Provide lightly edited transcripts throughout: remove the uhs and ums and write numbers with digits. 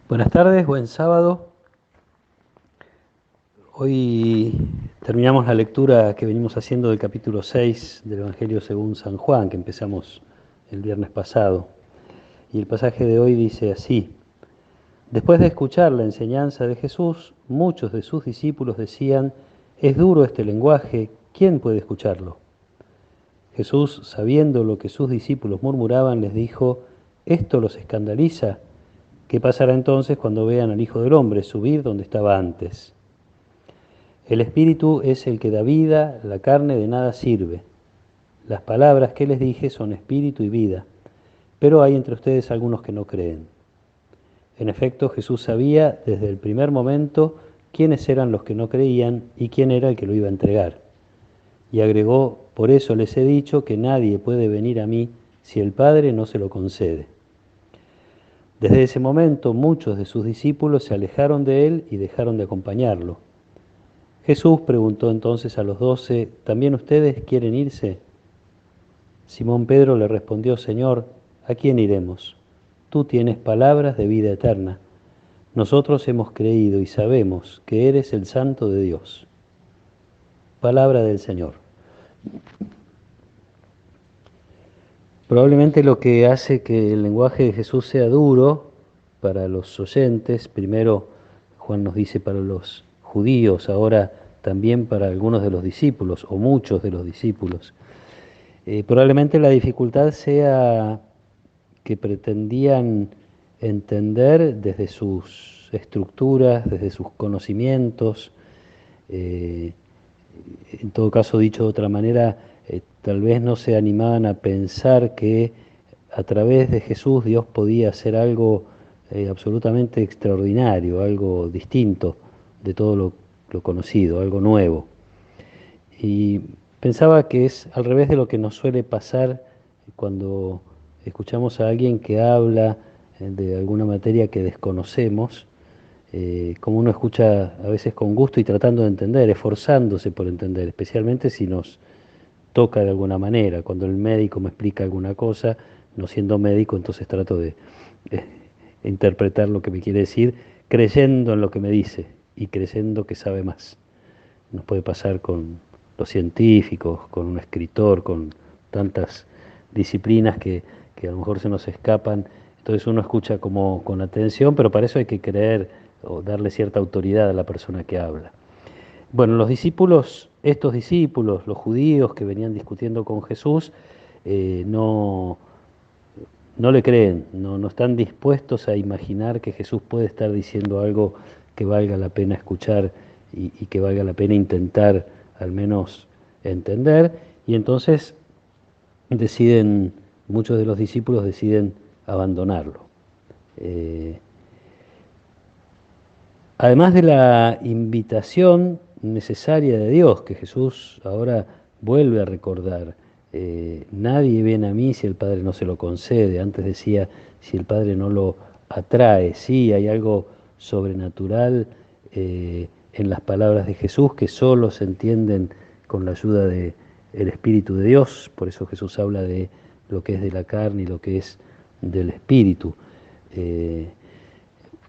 Buenas tardes, buen sábado. Hoy terminamos la lectura que venimos haciendo del capítulo 6 del Evangelio según San Juan, que empezamos el viernes pasado. Y el pasaje de hoy dice así: Después de escuchar la enseñanza de Jesús, muchos de sus discípulos decían: es duro este lenguaje, ¿quién puede escucharlo? Jesús, sabiendo lo que sus discípulos murmuraban, les dijo: ¿esto los escandaliza? ¿Qué pasará entonces cuando vean al Hijo del Hombre subir donde estaba antes? El Espíritu es el que da vida, la carne de nada sirve. Las palabras que les dije son espíritu y vida, pero hay entre ustedes algunos que no creen. En efecto, Jesús sabía desde el primer momento quiénes eran los que no creían y quién era el que lo iba a entregar. Y agregó: por eso les he dicho que nadie puede venir a mí si el Padre no se lo concede. Desde ese momento muchos de sus discípulos se alejaron de él y dejaron de acompañarlo. Jesús preguntó entonces a los 12: ¿también ustedes quieren irse? Simón Pedro le respondió: Señor, ¿a quién iremos? Tú tienes palabras de vida eterna. Nosotros hemos creído y sabemos que eres el Santo de Dios. Palabra del Señor. Probablemente lo que hace que el lenguaje de Jesús sea duro para los oyentes, primero Juan nos dice para los judíos, ahora también para algunos de los discípulos o muchos de los discípulos. Probablemente la dificultad sea que pretendían entender desde sus estructuras, desde sus conocimientos, eh, en todo caso, dicho de otra manera, tal vez no se animaban a pensar que a través de Jesús Dios podía hacer algo absolutamente extraordinario, algo distinto de todo lo conocido, algo nuevo. Y pensaba que es al revés de lo que nos suele pasar cuando escuchamos a alguien que habla de alguna materia que desconocemos, como uno escucha a veces con gusto y tratando de entender, esforzándose por entender, especialmente si nos toca de alguna manera. Cuando el médico me explica alguna cosa, no siendo médico, entonces trato de eh, interpretar lo que me quiere decir, creyendo en lo que me dice y creyendo que sabe más. Nos puede pasar con los científicos, con un escritor, con tantas disciplinas que a lo mejor se nos escapan. Entonces uno escucha como con atención, pero para eso hay que creer o darle cierta autoridad a la persona que habla. Bueno, los discípulos, estos discípulos, los judíos que venían discutiendo con Jesús, no, no le creen, no están dispuestos a imaginar que Jesús puede estar diciendo algo que valga la pena escuchar y que valga la pena intentar al menos entender. Y entonces deciden, muchos de los discípulos deciden abandonarlo. Eh, Además de la invitación necesaria de Dios, que Jesús ahora vuelve a recordar, nadie viene a mí si el Padre no se lo concede. Antes decía, si el Padre no lo atrae. Sí, hay algo sobrenatural en las palabras de Jesús que solo se entienden con la ayuda del Espíritu de Dios. Por eso Jesús habla de lo que es de la carne y lo que es del Espíritu. Eh,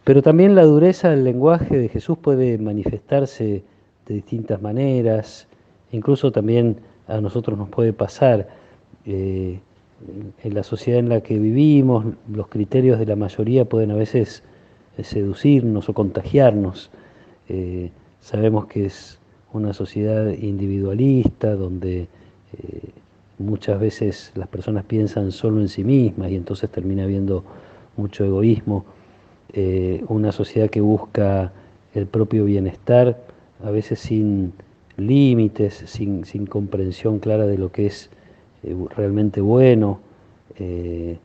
pero también la dureza del lenguaje de Jesús puede manifestarse de distintas maneras, incluso también a nosotros nos puede pasar. eh, en la sociedad en la que vivimos, los criterios de la mayoría pueden a veces seducirnos o contagiarnos. Sabemos que es una sociedad individualista donde muchas veces las personas piensan solo en sí mismas y entonces termina habiendo mucho egoísmo. Una sociedad que busca el propio bienestar, a veces sin límites, sin comprensión clara de lo que es realmente bueno, eh,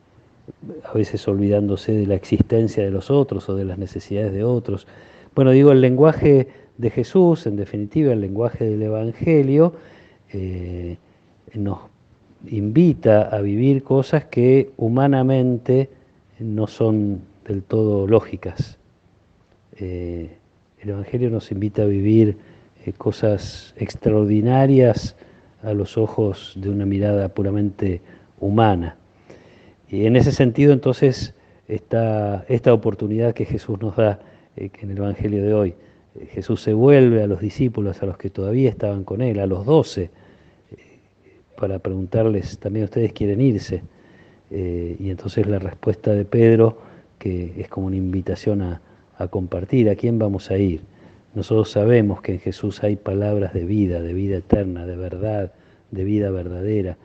a veces olvidándose de la existencia de los otros o de las necesidades de otros. Bueno, digo, el lenguaje de Jesús, en definitiva, el lenguaje del Evangelio, eh, nos invita a vivir cosas que humanamente no son del todo lógicas. El Evangelio nos invita a vivir cosas extraordinarias a los ojos de una mirada puramente humana. Y en ese sentido, entonces, está esta oportunidad que Jesús nos da en el Evangelio de hoy. Jesús se vuelve a los discípulos, a los que todavía estaban con él, a los 12, para preguntarles, ¿también ustedes quieren irse? Y entonces la respuesta de Pedro, que es como una invitación a compartir, ¿a quién vamos a ir? Nosotros sabemos que en Jesús hay palabras de vida eterna, de verdad, de vida verdadera.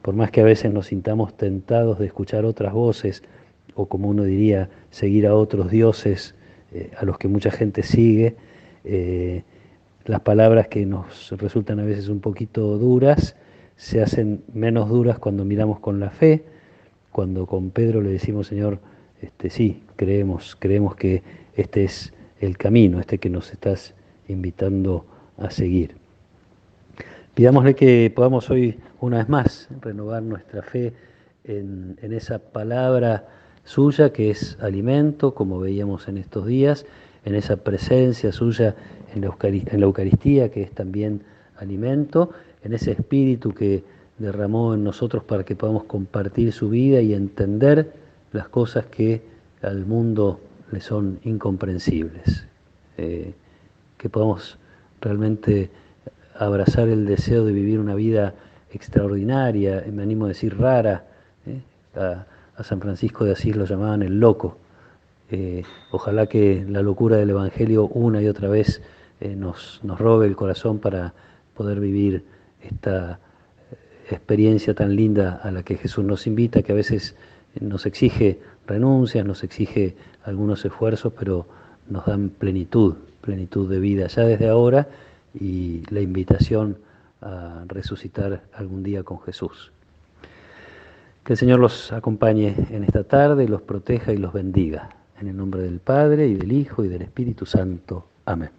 Por más que a veces nos sintamos tentados de escuchar otras voces, o como uno diría, seguir a otros dioses a los que mucha gente sigue, las palabras que nos resultan a veces un poquito duras, se hacen menos duras cuando miramos con la fe, cuando con Pedro le decimos, Señor, sí, creemos que este es el camino, que nos estás invitando a seguir. Pidámosle que podamos hoy, una vez más, renovar nuestra fe en esa palabra suya que es alimento, como veíamos en estos días, en esa presencia suya en la Eucaristía, que es también alimento, en ese espíritu que derramó en nosotros para que podamos compartir su vida y entender las cosas que al mundo le son incomprensibles. Que podamos realmente abrazar el deseo de vivir una vida extraordinaria, me animo a decir rara. A San Francisco de Asís lo llamaban el loco. Ojalá que la locura del Evangelio una y otra vez nos robe el corazón para poder vivir esta experiencia tan linda a la que Jesús nos invita, que a veces nos exige renuncias, nos exige algunos esfuerzos, pero nos dan plenitud de vida ya desde ahora, y la invitación a resucitar algún día con Jesús. Que el Señor los acompañe en esta tarde, los proteja y los bendiga. En el nombre del Padre, y del Hijo, y del Espíritu Santo. Amén.